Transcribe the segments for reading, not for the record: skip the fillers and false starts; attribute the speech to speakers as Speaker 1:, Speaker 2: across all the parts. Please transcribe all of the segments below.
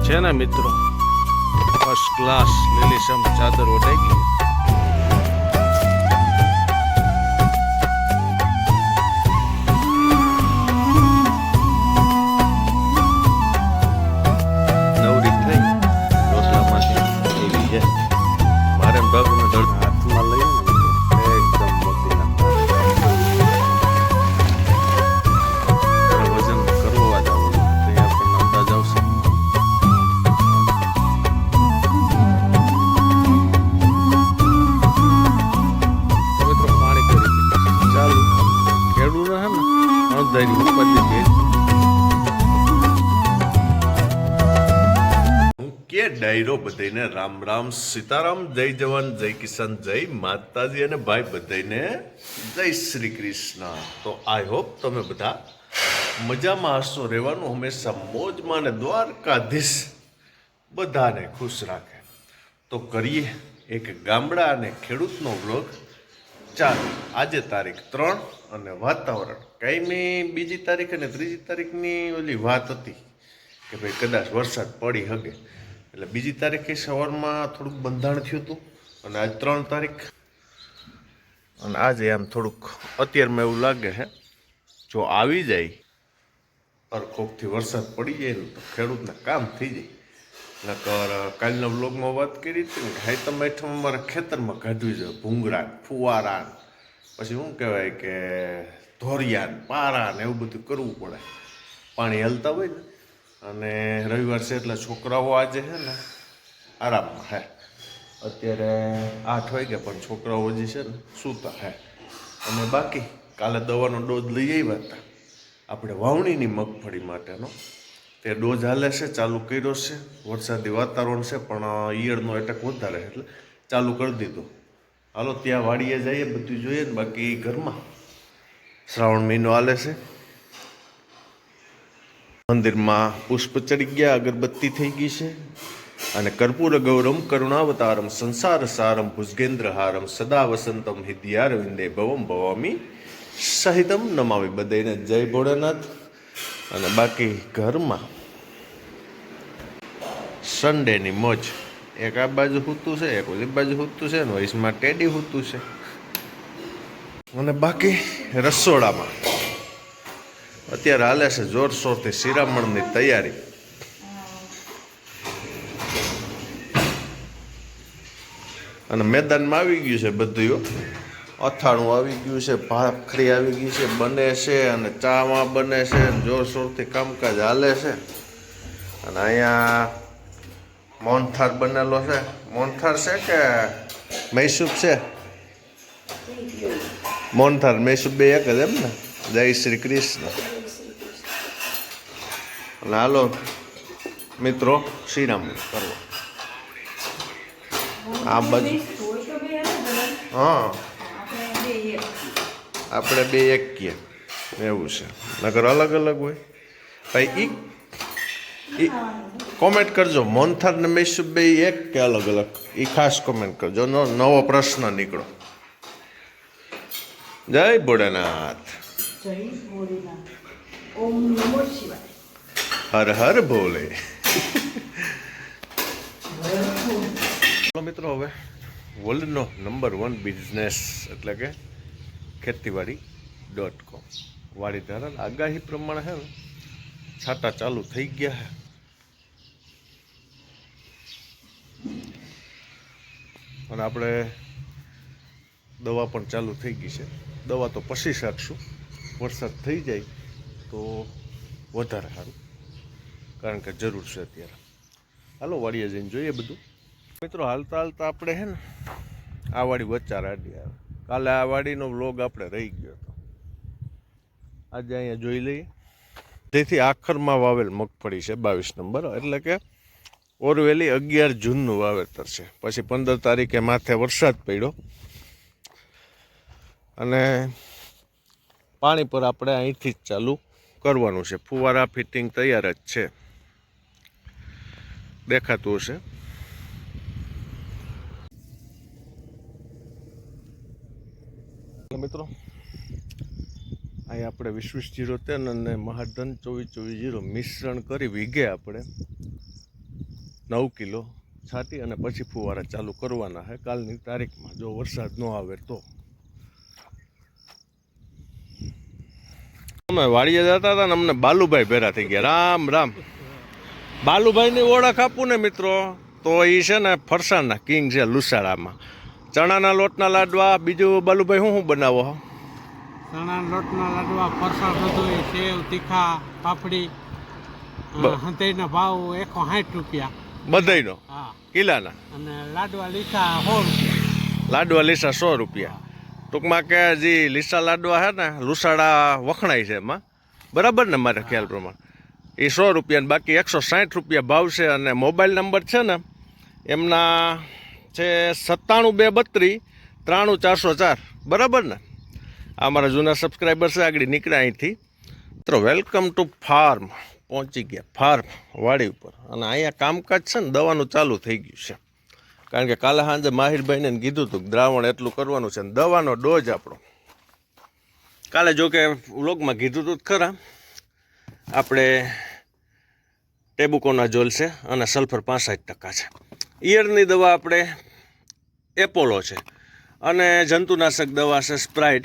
Speaker 1: છે ને મિત્રો, ફર્સ્ટ ક્લાસ લીલીછમ ચાદર ઓઢાઈ ગઈ. નવરી થઈ રોટલામાંથી એવી છે. મારે ભાગને દર્દ હાથમાં લઈને એકદમ મોટી વજન કરવા જવું તો આપણને અંદાજ આવશે. કે ડાયરો બધાને રામ રામ સીતારામ, જય જવાન, જય કિસાન, જય માતાજી અને ભાઈ બધાને જય શ્રી કૃષ્ણ. તો આઈ હોપ તમે બધા મજામાં હશો. રહેવાનું હંમેશા મોજમાં અને દ્વારકાધીશ બધાને ખુશ રાખે. તો કરીએ એક ગામડા અને ખેડૂતનો વ્લોગ ચાલુ. આજે તારીખ 3 અને વાતાવરણ કાંઈ બીજી તારીખ અને ત્રીજી તારીખની ઓલી વાત હતી કે ભાઈ કદાચ વરસાદ પડી શકે. એટલે બીજી તારીખે સવારમાં થોડુંક બંધાણ થયું હતું અને આજ 3 તારીખ અને આજે આમ થોડુંક અત્યારમાં એવું લાગે છે જો આવી જાય અરખોકથી વરસાદ પડી જાય ને તો ખેડૂતને કામ થઈ જાય. નકર કાલના વ્લોગમાં વાત કરી હતી ને હાઈતમ આઈટમ અમારા ખેતરમાં કાઢવી જોઈએ. ભૂંગળા, ફુવારા, પછી શું કહેવાય કે ધોરિયા, પારા ને એવું બધું કરવું પડે. પાણી હલતા હોય ને. અને રવિવાર છે એટલે છોકરાઓ આજે છે ને આરામમાં હે. અત્યારે 8 વાગ્યા પણ છોકરાઓ હજી છે ને સૂતા હે. અને બાકી કાલે દવાનો ડોઝ લઈ આવ્યા હતા આપણે વાવણીની મગફળી માટેનો. તે ડોઝ હાલે છે, ચાલુ કર્યો છે. વરસાદી વાતાવરણ છે પણ ઈયળનો એટેક વધારે એટલે ચાલુ કરી દીધું. હાલો ત્યાં વાડીએ જઈએ, બધું જોઈએ ને. બાકી ઘરમાં શ્રાવણ મહિનો હાલે છે. મંદિરમાં પુષ્પ ચડી ગયા, અગરબત્તી થઈ ગઈ છે. અને કર્પૂર ગૌરમ કરુણાવતારમ સંસાર સારમ ભુજગેન્દ્રહારમ સદા વસંતમ હિદયારવિંદે ભવમ ભવામી સહિતમ નમાવી. બધાને જય ભોળાનાથ. અને બાકી ઘરમાં સન્ડેની મોજ. એક આ બાજુ સૂતું છે, એક ઓલી બાજુ સૂતું છે ને વૈશમાં ટેડી સૂતું છે. અને બાકી રસોડામાં અત્યારે હાલે છે જોરશોરથી શિરામણની તૈયારી. અને મેદાનમાં આવી ગયું છે બધું. અથાણું આવી ગયું છે, ભાખરી આવી ગઈ છે, બને છે. અને ચામાં બને છે. જોરશોરથી કામકાજ હાલે છે. અને અહીંયા મોહનથાળ બનેલો છે. મોહનથાળ છે કે મૈસૂબ છે? મોહનથાળ મૈસૂબ બે એક જ એમ ને? જય શ્રી કૃષ્ણ. અને હાલો મિત્રો શિરામણ કરવા આ બાજુ. હા આપણે બે એક કીએ એવું છે. નગર અલગ અલગ હોય ભાઈ. ઈ કોમેન્ટ કરજો મોહનથાળ ને મૈસૂબ બે એક કે અલગ અલગ, એ ખાસ કોમેન્ટ કરજો. નવો પ્રશ્ન નીકળો. જય ભોળાનાથ. હર હર ભોલે. મિત્રો હવે વર્લ્ડનો નંબર 1 બિઝનેસ એટલે કે ખેતીવાડી.com વાડી ધારણ આગાહી પ્રમાણે છે ને છાંટા ચાલુ થઈ ગયા છે. અને આપણે દવા પણ ચાલુ થઈ ગઈ છે. દવા તો પછી શકશું, વરસાદ થઈ જાય તો વધારે સારું, કારણ કે જરૂર છે અત્યારે. હાલો વાડીએ જઈને જોઈએ બધું. મિત્રો હાલતા હાલતા આપણે છે ને આ વાડી વચ્ચા રાડી આવે. કાલે આ વાડીનો વ્લોગ આપણે રહી ગયો હતો. આજે અહીંયા જોઈ લઈએ. જેથી આખરમાં વાવેલ મગફળી છે 22 નંબર, એટલે કે ઓરવેલી 11 જૂનનું વાવેતર છે. પછી 15 તારીખે માથે વરસાદ પડ્યો અને પાણી પર આપણે અહીંથી જ ચાલુ કરવાનું છે. ફુવારા ફિટિંગ તૈયાર જ છે, દેખાતું હશે. મિત્રો અહીં આપણે 20-20-13 અને મહાધન 24-24-0 મિશ્રણ કરી વીઘે આપણે 9 કિલો છાંટી અને પછી ફુવારા ચાલુ કરવાના છે કાલની તારીખમાં, જો વરસાદ ન આવે તો. અમે વાડીએ જતા હતા ને અમને બાલુભાઈ ભેરા થઈ ગયા. રામ રામ. બાલુભાઈની ઓળખ આપું ને મિત્રો તો એ છે ને ફરસાણના કિંગ છે લુસાડામાં. ચણાના લોટના લાડવા. બીજું બાલુભાઈ શું બનાવો?
Speaker 2: ચણાના લોટના લાડવા, ફરસાણ બધું, સેવ, તીખા, પાપડી. હંતેઈના ભાવ 160 રૂપિયા
Speaker 1: બધાયનો.
Speaker 2: હા,
Speaker 1: કિલાના.
Speaker 2: અને લાડવા લીસા 100 રૂપિયા.
Speaker 1: લાડવા લીસા 100 રૂપિયા. ટૂંકમાં કે જે લીસા લાડવા છે ને લુસાડા વખણાય છે એમાં, બરાબર ને મારા ખ્યાલ પ્રમાણે, એ 100 રૂપિયા ને બાકી 160 રૂપિયા ભાવ છે. અને મોબાઈલ નંબર છે ને એમના છે 97 232 93 404, બરાબર ને? આ મારા જૂના સબસ્ક્રાઈબર છે, આગળ નીકળ્યા અહીંથી. તો વેલકમ ટુ ફાર્મ. પહોંચી ગયા ફાર્મ વાડી ઉપર. અને અહીંયા કામકાજ છે ને દવાનું ચાલુ થઈ ગયું છે, કારણ કે કાલે સાંજે માહિરભાઈને કીધું હતું કે દ્રાવણ એટલું કરવાનું છે. ને દવાનો ડોઝ આપણો કાલે જો કે વ્લોગમાં કીધું હતું ખરા, આપણે ટેબુકોનાઝોલ છે અને સલ્ફર 65% છે. ઈયરની દવા આપણે એપોલો છે, અને જંતુનાશક દવા છે સ્પ્રાઇડ,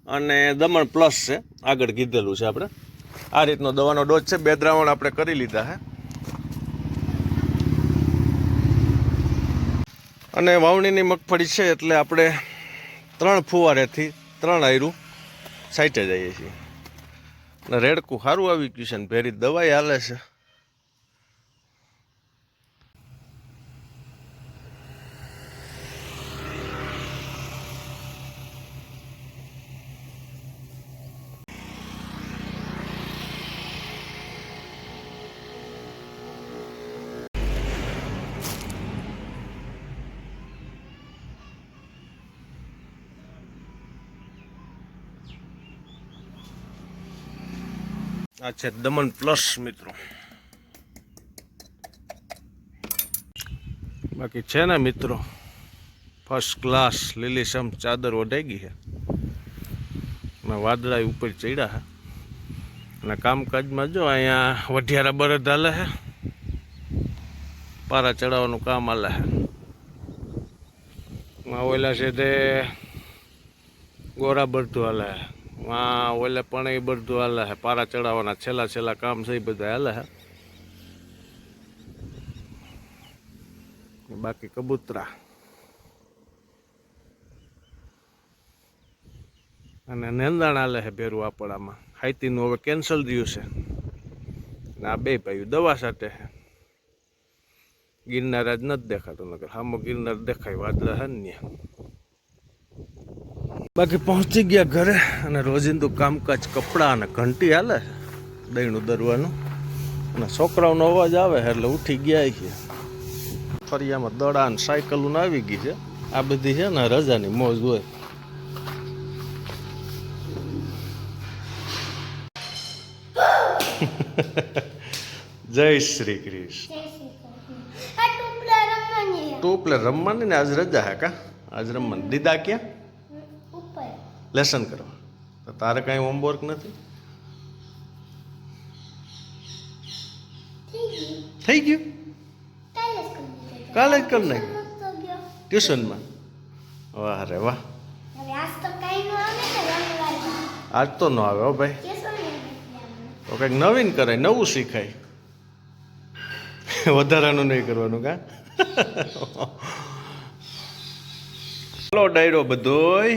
Speaker 1: અને દમણ પ્લસ છે, આગળ કીધેલું છે આપણે. આ રીતનો દવાનો ડોઝ છે. 2 દ્રાવણ આપણે કરી લીધા છે. અને વાવણીની મગફળી છે એટલે આપણે 3 ફુવારેથી 3 આયરું સાઈટે જઈએ છીએ. અને રેડકું સારું આવી ગયું છે ને ભેરી દવાઈ હાલે છે. આ છે દમણ પ્લસ મિત્રો. બાકી છે ને મિત્રો ફર્સ્ટ ક્લાસ લીલીછમ ચાદર ઓઢાઈ ગઈ છે અને વાદળા ઉપર ચડ્યા છે. અને કામકાજમાં જો અહીંયા વઢિયારા બળદ હાલે છે, પારા ચડાવવાનું કામ હાલે છે. ઓલા છે તે ગોરા બળતું હાલે છે, ઓલે પણ એ બધું હાલે છે. પારા ચડાવવાના છેલ્લા કામ છે એ બધા હાલે છે. બાકી કબૂતરા અને નેંદાણ હાલે છે ભેરું આપણામાં. હાઈતીનું હવે કેન્સલ થયું છે. ને આ 2 ભાઈઓ દવા સાથે છે. ગિરનાર આજ નથી દેખાતો, નકર સામો ગિરનાર દેખાય, વાદળા છે ને. બાકી પહોંચી ગયા ઘરે. અને રોજિંદુ કામકાજ, કપડાં અને ઘંટી હાલે છે દહીંનું દરવાનું. અને છોકરાઓનો અવાજ આવે એટલે ઉઠી ગયા છે. ફરિયામાં દડા અને સાયકલો આવી ગઈ છે. આ બધી છે ને રજાની મોજ હોય. જય શ્રી કૃષ્ણ. ટોપલે રમવાની ને આજ રજા હે કા? આજ રમવાની. દીદા ક્યાં? લેસન કરવા. તો તારે કાંઈ હોમવર્ક નથી? થઈ ગયું? કાલે જ કરી નાખ્યું ટ્યુશનમાં. વાહ રે વાહ. આજ તો ન આવે હો ભાઈ. તો કંઈક નવીન કરાય, નવું શીખાય. વધારાનું નહીં કરવાનું કા? ચાલો ડાયરો બધોય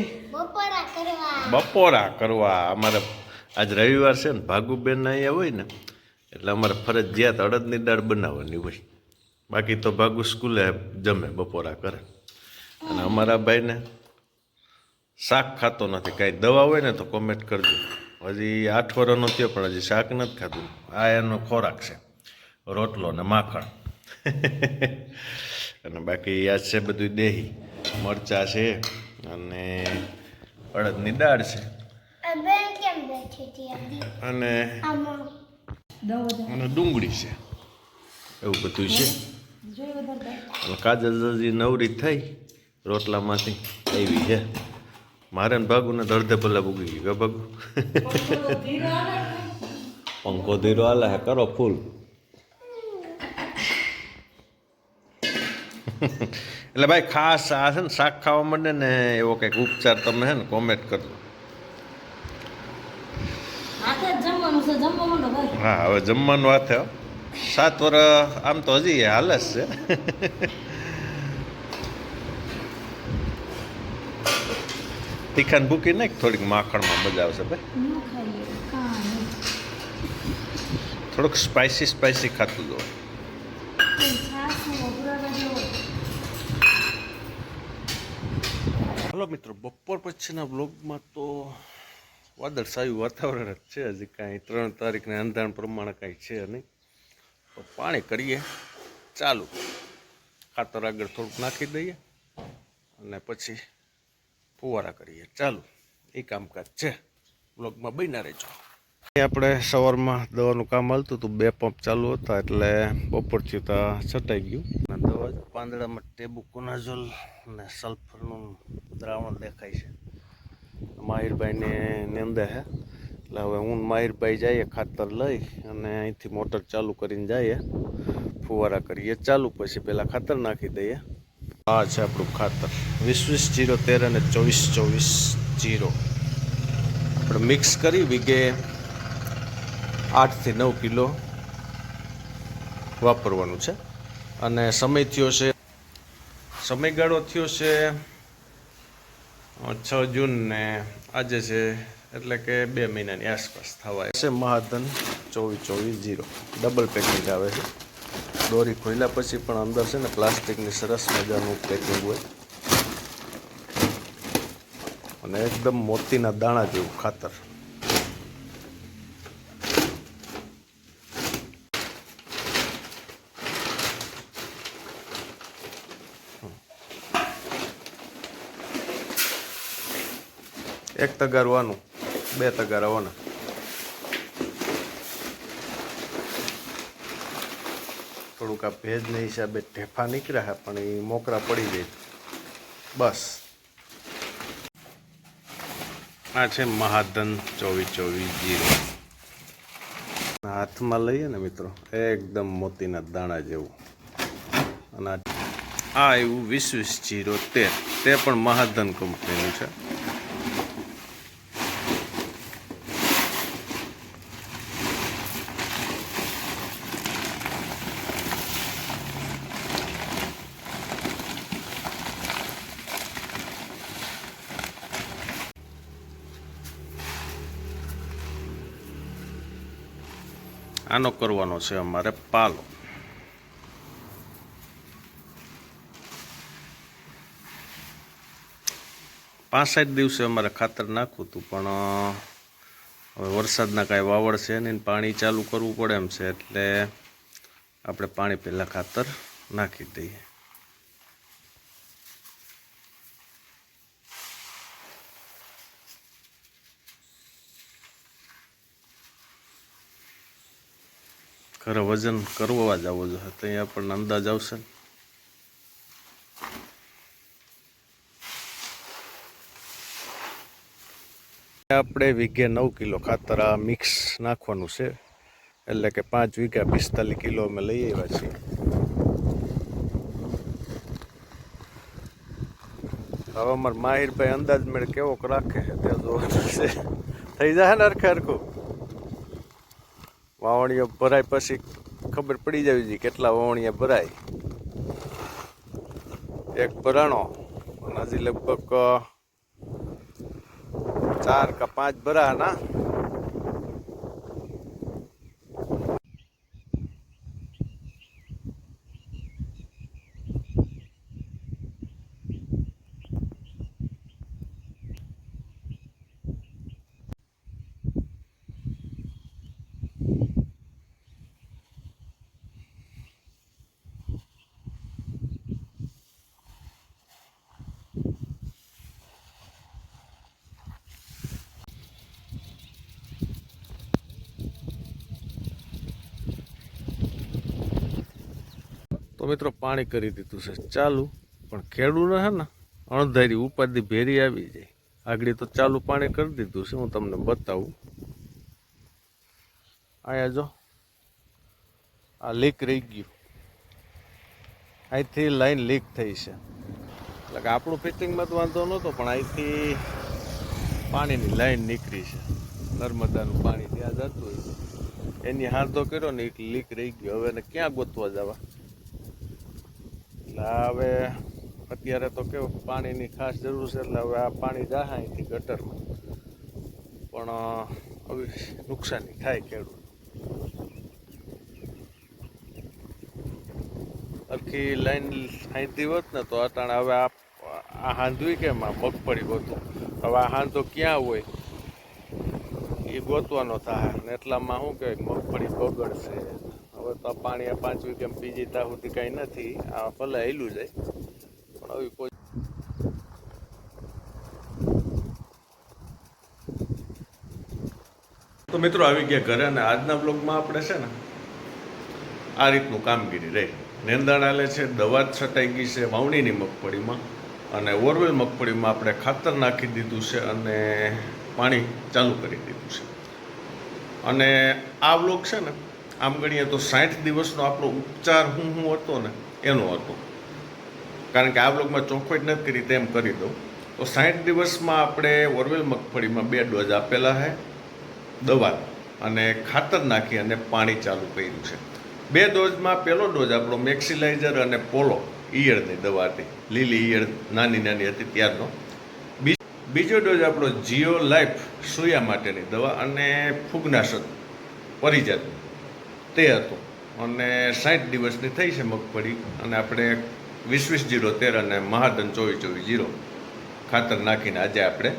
Speaker 1: બપોરા કરવા. અમારે આજ રવિવાર છે ને, ભાગુબેન અહીંયા હોય ને એટલે અમારે ફરજિયાત અડદની દાળ બનાવવાની હોય. બાકી તો ભાગુ સ્કૂલે જમે, બપોરા કરે. અને અમારા ભાઈને શાક ખાતો નથી. કાંઈ દવા હોય ને તો કોમેન્ટ કરજો. હજી 8 વર્ષનો થયો પણ હજી શાક નથી ખાધું. આ એનો ખોરાક છે, રોટલો ને માખણ. અને બાકી આ છે બધું દેહી. મરચાં છે અને અડદની દાળ છે અને ડુંગળી છે, એવું બધું છે. અને કાજલ હજી નવરી થઈ રોટલામાંથી આવી છે. મારે ને ભાગુને અડધે ભલા ઉગી ગયું. ભાગુ પંખો ધીરો હાલે હે, કરો ફૂલ. એટલે ભાઈ ખાસ આ છે ને શાક ખાવા માંડે ને એવો કંઈક ઉપચાર તમે છે ને કોમેન્ટ કરજો. હા હવે જમવાનું વાત છે 7 વર્ષ આમ તો હજી હાલે જ છે. તીખાને ભૂકી નાખ થોડીક માખણમાં મજા આવશે ભાઈ. થોડુંક સ્પાઇસી ખાતું જો. હલો મિત્રો, બપોર પછીના બ્લોગમાં તો વાદળછાયું વાતાવરણ જ છે. હજી કાંઈ 3 તારીખને અંધારણ પ્રમાણે કાંઈ છે નહીં. તો પાણી કરીએ ચાલુ. ખાતર આગળ થોડુંક નાખી દઈએ અને પછી ફુવારા કરીએ ચાલુ. એ કામકાજ છે. બ્લોગમાં બન્યા રહેજો. આપણે સવારમાં દવાનું કામ હાલતું હતું. 2 પંપ ચાલુ હતા એટલે બપોરથી તો છટાઈ ગયું. અને દવા પાંદડામાં ટેબુકોનાઝોલ અને સલ્ફરનું દ્રાવણ દેખાય છે. માહિરભાઈને નિંદે છે એટલે હવે હું માહિરભાઈ જઈએ ખાતર લઈ અને અહીંથી મોટર ચાલુ કરીને જઈએ ફુવારા કરીએ ચાલુ. પછી પહેલાં ખાતર નાખી દઈએ. આ છે આપણું ખાતર 20-20-0-13 અને 24-24-0. આપણે મિક્સ કરી વીઘે 8 થી 9 કિલો વાપરવાનું છે. અને સમયગાળો થયો છે 6 જૂન ને આજે છે એટલે કે 2 મહિનાની આસપાસ થવા છે. મહાધન 24-24-0 ડબલ પેકિંગ આવે છે. દોરી ખોલ્યા પછી પણ અંદર છે ને પ્લાસ્ટિકની સરસ મજાનું પેકિંગ હોય અને એકદમ મોતીના દાણા જેવું ખાતર. એક તગારવાનું 2 તગારવાના. થોડુંક આ ભેજના હિસાબે ઢેફા નીકળ્યા પણ એ મોકરા પડી જાય બસ. આ છે મહાધન 24-24-0. હાથમાં લઈએ ને મિત્રો એકદમ મોતીના દાણા જેવું. અને આ આવ્યું 20-20-0-13. તે પણ મહાધન કંપનીનું છે. આનો કરવાનો છે અમારે પાલો. 5-7 દિવસે અમારે ખાતર નાખવું હતું પણ હવે વરસાદના કાંઈ વાવડ છે નહીં, પાણી ચાલુ કરવું પડે એમ છે એટલે આપણે પાણી પહેલાં ખાતર નાખી દઈએ. ઘરે વજન કરવા જ આવવો જોઈએ તો અહીંયા આપણને અંદાજ આવશે ને. આપણે વીઘે 9 કિલો ખાતર આ મિક્સ નાખવાનું છે એટલે કે 5 વીઘા 45 કિલો અમે લઈ આવ્યા છીએ. હવે અમારે માહિરભાઈ અંદાજ મેળ કેવો રાખે છે તે જોવાનું છે. થઈ જાય ને હરખું. વાવણીઓ ભરાય પછી ખબર પડી જવી જોઈએ કેટલા વાવણીયા ભરાય. એક ભરાણો અને હજી લગભગ 4 કે 5 ભરા ના. તો મિત્રો પાણી કરી દીધું છે ચાલુ. પણ ખેડૂત છે ને અણધારી ઉપાધિ ભેરી આવી જાય. આગળ તો ચાલુ પાણી કરી દીધું છે. હું તમને બતાવું. અહીંયા જો આ લીક રહી ગયું. અહીંથી લાઈન લીક થઈ છે, એટલે કે આપણું ફિટિંગમાં તો વાંધો નહોતો, પણ અહીંથી પાણીની લાઈન નીકળી છે. નર્મદાનું પાણી ત્યાં જતું હોય એની હાંધો કર્યો ને એક લીક રહી ગયો. હવે એને ક્યાં ગોતવા જવા? એટલે હવે અત્યારે તો કેવું પાણીની ખાસ જરૂર છે, એટલે હવે આ પાણી જાય અહીંથી ગટરમાં, પણ હવે નુકસાની થાય ખેડૂત. આખી લાઈન અહીંથી હોત ને તો અટાણે હવે આ હાંધવી કેમ આ મગફળી ગોતું? હવે આ હાંધો ક્યાં હોય એ ગોતવાનો થાય ને એટલામાં શું કે મગફળી બગડશે. હવે તો પાણી આ 5 વીઘામાં બીજી ત્યાં સુધી કાંઈ નથી, આ ભલે હેલું જાય પણ હવે કોઈ. તો મિત્રો આવી ગયા ઘરે, અને આજના બ્લોગમાં આપણે છે ને આ રીતનું કામગીરી રહી. નેંદાણ આલે છે, દવા છટાઈ ગઈ છે વાવણીની મગફળીમાં, અને ઓરવેલ મગફળીમાં આપણે ખાતર નાખી દીધું છે અને પાણી ચાલુ કરી દીધું છે. અને આ બ્લોગ છે ને આમ ગણીએ તો 60 દિવસનો આપણો ઉપચાર હું હતો ને એનો હતો, કારણ કે આ બ્લોગમાં ચોખવટ નથી કરી તેમ કરી દઉં. તો 60 દિવસમાં આપણે ઓરવેલ મગફળીમાં 2 ડોઝ આપેલા છે દવા, અને ખાતર નાખી અને પાણી ચાલુ કર્યું છે. 2 ડોઝમાં પહેલો ડોઝ આપણો મેક્સિલાઇઝર અને પોલો ઈયળની દવા હતી, લીલી ઈયળ નાની નાની હતી ત્યારનો. બીજો ડોઝ આપણો જીઓ લાઈફ સૂયા માટેની દવા અને ફૂગનાશક પરિજાત તે હતો. અને 60 દિવસની થઈ છે મગફળી, અને આપણે 20-20-013 અને મહાધન 24-24-0 ખાતર નાખીને આજે આપણે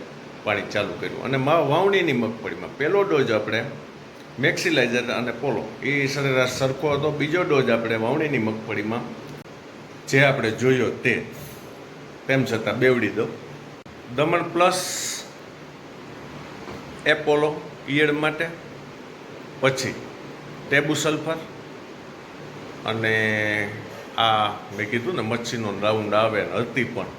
Speaker 1: પાણી ચાલુ કર્યું. અને વાવણીની મગફળીમાં પહેલો ડોઝ આપણે મેક્સિલાઇઝર અને પોલો એ સરેરાશ સરખો હતો. બીજો ડોઝ આપણે વાવણીની મગફળીમાં જે આપણે જોયો તેમ છતાં બેવડી દો. દમણ પ્લસ એપોલો ઈયળ માટે, પછી ટેબુ સલ્ફર, અને આ મેં કીધું ને મચ્છીનો રાઉન્ડ આવે હતી પણ,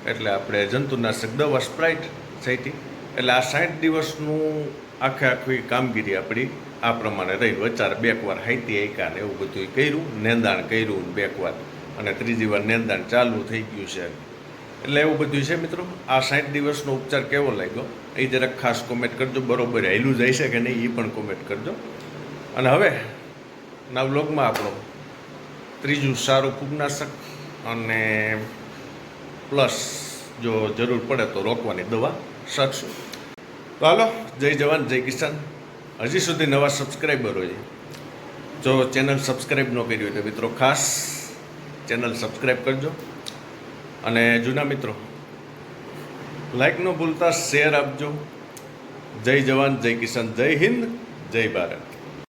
Speaker 1: એટલે આપણે જંતુનાશક દવા સ્પ્રાઇટ છાંટી. એટલે આ 60 દિવસનું આખી કામગીરી આપણી આ પ્રમાણે રહી. વચાર 2 વાર હાઈતી એકા ને એવું બધું કર્યું, નેંદાણ કર્યું 2 વાર, અને 3જી વાર નેંદાણ ચાલુ થઈ ગયું છે. એટલે એવું બધું છે મિત્રો. આ 60 દિવસનો ઉપચાર કેવો લાગ્યો એ જરાક ખાસ કોમેન્ટ કરજો. બરોબર હેલું જાય છે કે નહીં એ પણ કોમેન્ટ કરજો. અને હવે ના વ્લોગમાં આપણો ત્રીજું સારું ફૂગનાશક અને પ્લસ જો જરૂર પડે તો રોકવાની દવા શકશું. તો હાલો, જય જવાન જય કિસાન. હજી સુધી નવા સબસ્ક્રાઈબરો છે, જો ચેનલ સબસ્ક્રાઈબ ન કરી હોય તો મિત્રો ખાસ ચેનલ સબસ્ક્રાઈબ કરજો. અને જૂના મિત્રો લાઈક ન ભૂલતા શેર આપજો. જય જવાન જય કિસાન, જય હિન્દ, જય ભારત.